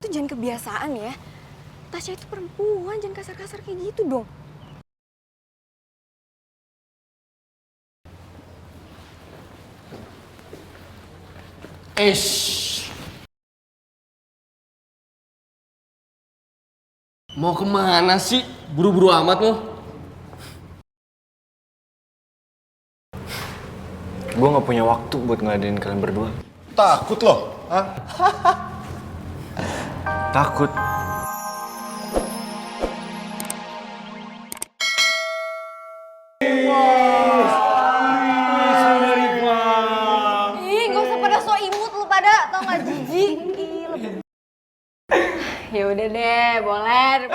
tuh jangan kebiasaan ya. Tasya itu perempuan, jangan kasar-kasar kayak gitu dong. Mau kemana sih? Buru-buru amat lo. Gue gak punya waktu buat ngeladenin kalian berdua. Takut loh, ah? Takut. Ih, gak usah pada so imut lu pada, tau gak jijik? Ya udah deh, boleh.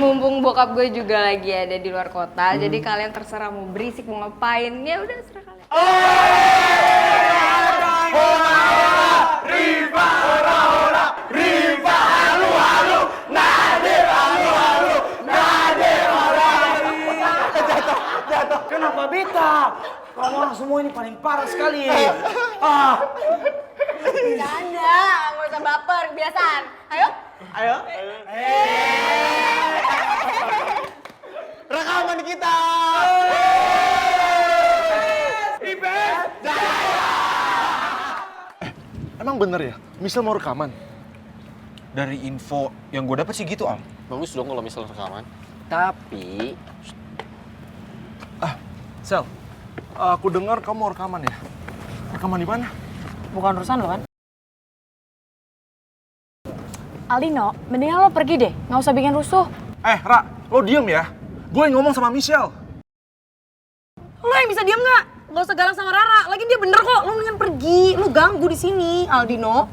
Mumpung bokap gue juga lagi ada di luar kota, jadi kalian terserah mau berisik, mau ngapain, ya udah serah kalian. Kenapa beta? Kamu orang semua ini paling parah sekali. Canda, gak usah baper, kebiasaan. Ayo. Rekaman kita! Emang bener ya? Michelle mau rekaman? Dari info yang gue dapet sih gitu, Am. Bagus dong kalau misal rekaman. Tapi... Sel, aku dengar kamu mau rekaman ya? Rekaman di mana? Bukan urusan lo kan? Aldino, mendingan lo pergi deh, nggak usah bikin rusuh. Ra, lo diem ya? Gue yang ngomong sama Michelle. Lo yang bisa diem nggak? Nggak usah galak sama Rara, lagi dia bener kok. Lo mendingan pergi, lo ganggu di sini, Aldino.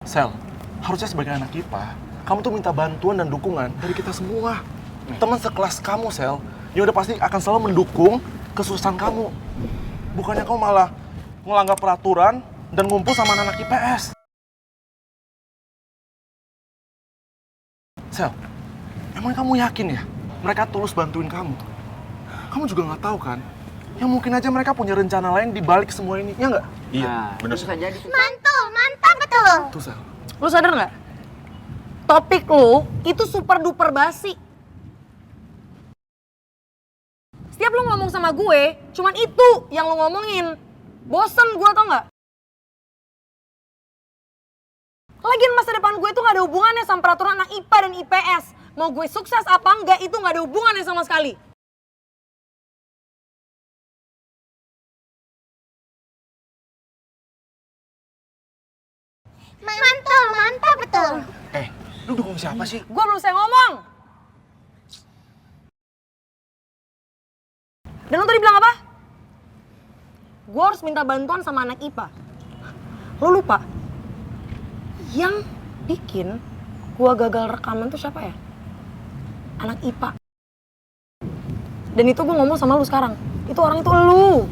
Sel, harusnya sebagai anak IPA, kamu tuh minta bantuan dan dukungan dari kita semua. Teman sekelas kamu, Sel, yang udah pasti akan selalu mendukung kesuksesan kamu. Bukannya kamu malah ngelanggar peraturan dan ngumpul sama anak IPS. Sel, emang kamu yakin ya mereka tulus bantuin kamu? Kamu juga nggak tahu kan? Yang mungkin aja mereka punya rencana lain di balik semua ini, ya nggak? Iya, bener sih. Mantul, mantap betul. Tuh, Sel. Lo sadar nggak? Topik lo itu super duper basi. Setiap lo ngomong sama gue, cuman itu yang lo ngomongin. Bosen gue, tau nggak? Lagian masa depan gue tuh gak ada hubungannya sama peraturan anak IPA dan IPS. Mau gue sukses apa enggak itu gak ada hubungannya sama sekali. Mantul, mantap betul. Lu dukung siapa sih? Gue belum selesai ngomong. Dan lo tadi bilang apa? Gue harus minta bantuan sama anak IPA. Lo lupa? Yang bikin gue gagal rekaman tuh siapa ya? Anak IPA. Dan itu gue ngomong sama lu sekarang. Itu orang itu lu.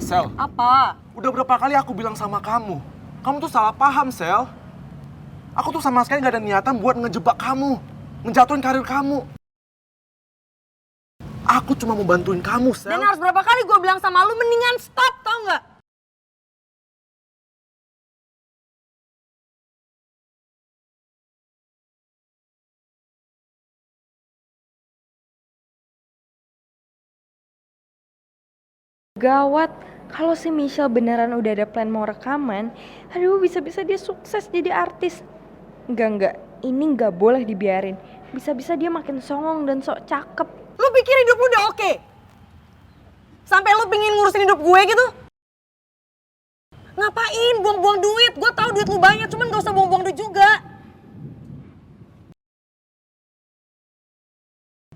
Sel, Apa? udah berapa kali aku bilang sama kamu? Kamu tuh salah paham, Sel. Aku tuh sama sekali gak ada niatan buat ngejebak kamu. Ngejatuhin karir kamu. Aku cuma mau bantuin kamu, Sel. Dan harus berapa kali gue bilang sama lu mendingan stop, tau nggak? Gawat, kalau si Michelle beneran udah ada plan mau rekaman, aduh bisa-bisa dia sukses jadi artis. Enggak, ini nggak boleh dibiarin. Bisa-bisa dia makin songong dan sok cakep. Lu pikir hidup lu udah oke? Sampai lu pingin ngurusin hidup gue gitu? Ngapain buang-buang duit? Gue tahu duit lu banyak, cuman gak usah buang-buang duit juga.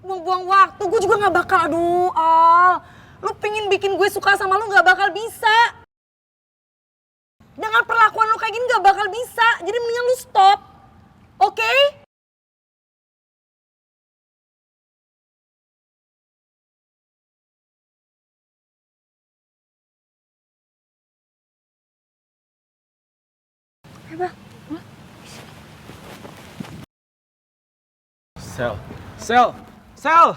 Buang-buang waktu, gue juga gak bakal, aduh Al. Lu pingin bikin gue suka sama lu gak bakal bisa. Dengan perlakuan lu kayak gini gak bakal bisa, jadi mendingan lu stop. Oke? Sel. Sel! Sel!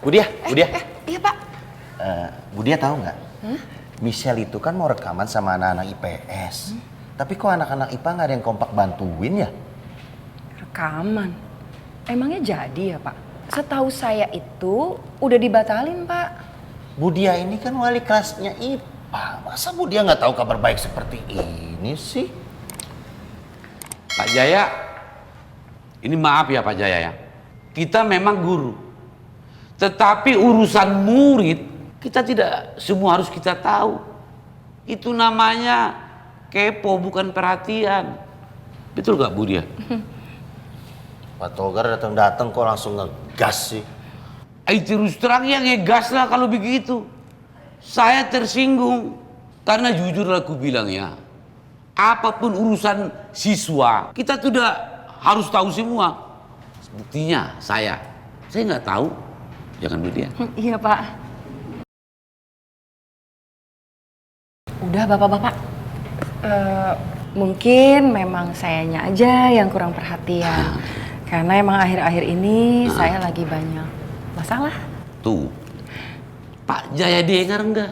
Budia. Iya pak. Budia tahu nggak? Michelle itu kan mau rekaman sama anak-anak IPS. Tapi kok anak-anak IPA nggak ada yang kompak bantuin ya? Rekaman? Emangnya jadi ya pak? Setahu saya itu udah dibatalin pak. Budia ini kan wali kelasnya IPA. Masa Budia nggak tahu kabar baik seperti ini sih? Pak Jaya, ini maaf ya Pak Jaya ya. Kita memang guru. Tetapi urusan murid, kita tidak semua harus kita tahu. Itu namanya kepo, bukan perhatian. Betul gak Bu dia? Pak Togar datang-datang kok langsung ngegas sih. Terus terang ya ngegas lah kalau begitu. Saya tersinggung. Karena jujur aku bilang ya, apapun urusan siswa, kita tidak harus tahu semua. Buktinya saya nggak tahu. Jangan Bu dia. Iya pak. Udah bapak-bapak. Mungkin memang sayanya aja yang kurang perhatian. Karena emang akhir-akhir ini saya lagi banyak masalah. Tuh, Pak Jaya dengar enggak?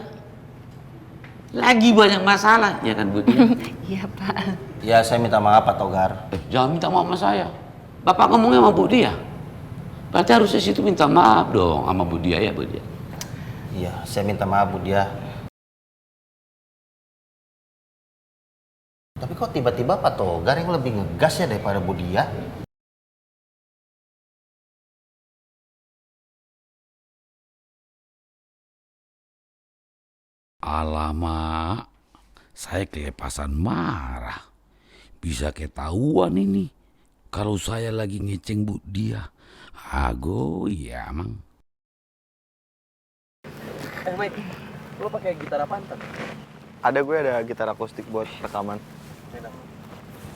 Lagi banyak masalah, ya kan Bu dia? Iya pak. Ya saya minta maaf Pak Togar. Jangan minta maaf sama saya. Bapak ngomongnya sama Bu dia. Berarti harusnya situ minta maaf dong sama Bu dia ya Bu dia. Iya, saya minta maaf Budia. Tapi kok tiba-tiba Pak Togar yang lebih ngegas ya daripada Budia? Alamak, saya kelepasan marah. Bisa ketahuan ini kalau saya lagi ngeceng Bu dia. Ago, ya emang. Mike, lo pakai gitar apaan kan? Gue ada gitar akustik buat rekaman.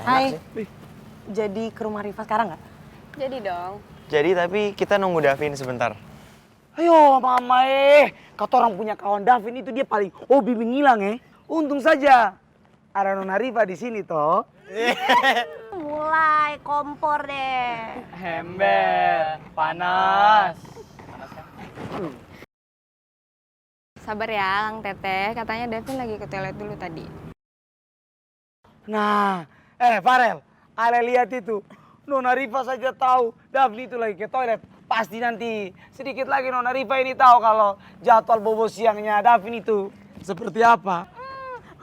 Hai. Jadi ke rumah Rifa sekarang nggak? Jadi dong. Jadi tapi kita nunggu Davin sebentar. Ayo mama kata orang punya kawan Davin itu dia paling hobi menghilang Untung saja ada Nona Rifa di sini toh. Mulai kompor deh. Ember, panas. Sabar ya, Lang Teteh. Katanya Davin lagi ke toilet dulu tadi. Nah, Farel, Ale lihat itu. Nona Rifa saja tahu Davin itu lagi ke toilet. Pasti nanti sedikit lagi Nona Rifa ini tahu kalau jadwal bobo siangnya Davin itu seperti apa.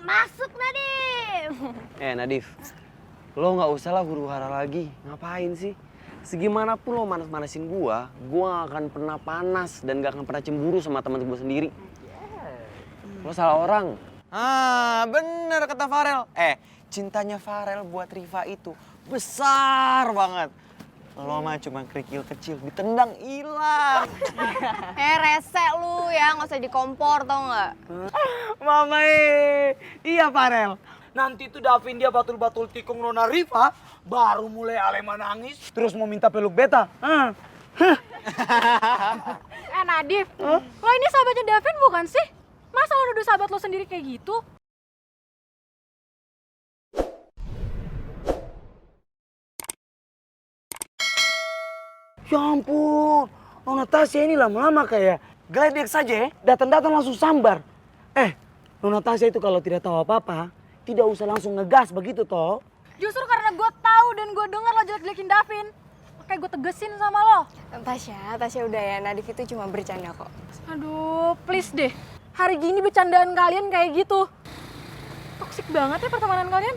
Masuk Nadif. Nadif, lo nggak usah lah huru-hara lagi. Ngapain sih? Segimanapun lo manas-manasin gua gak akan pernah panas dan gak akan pernah cemburu sama teman gua sendiri. Lo salah orang. Bener kata Farel. Cintanya Farel buat Riva itu besar banget. Lo mah cuma kerikil kecil, ditendang hilang. Rese lu ya, nggak usah dikompor tau nggak? Mama iya Farel. Nanti tuh Davin dia batul-batul tikung Nona Rifa, baru mulai Ale nangis, terus mau minta peluk beta. Nadif, lo ini sahabatnya Davin bukan sih? Masa lo nuduh sahabat lo sendiri kayak gitu? Ya ampun, Nona Tasya ini lama-lama kayak geledek saja datang-datang langsung sambar. Nona Tasya itu kalau tidak tahu apa-apa, tidak usah langsung ngegas begitu toh. Justru karena gue tahu dan gue dengar lo jelek-jelekin Davin, makanya gue tegesin sama lo. Tasya udah ya, Nadif itu cuma bercanda kok. Aduh, please deh. Hari gini bercandaan kalian kayak gitu. Toksik banget ya pertemanan kalian.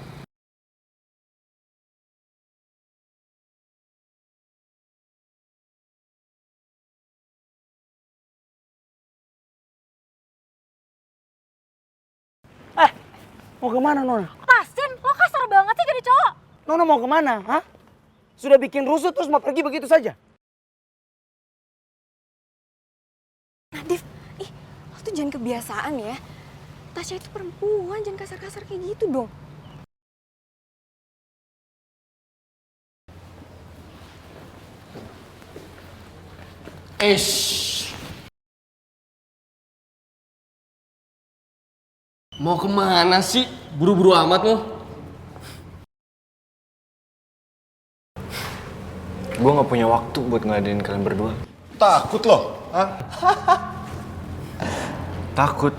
Mau kemana Nona? Tasin, lo kasar banget sih jadi cowok. Nona mau kemana? Hah? Sudah bikin rusuh terus mau pergi begitu saja? Nadif, lo tuh jangan kebiasaan ya. Tasya itu perempuan, jangan kasar-kasar kayak gitu dong. Mau kemana sih? Buru-buru amat lo. Gue nggak punya waktu buat ngeladenin kalian berdua. Takut loh, ah? Takut.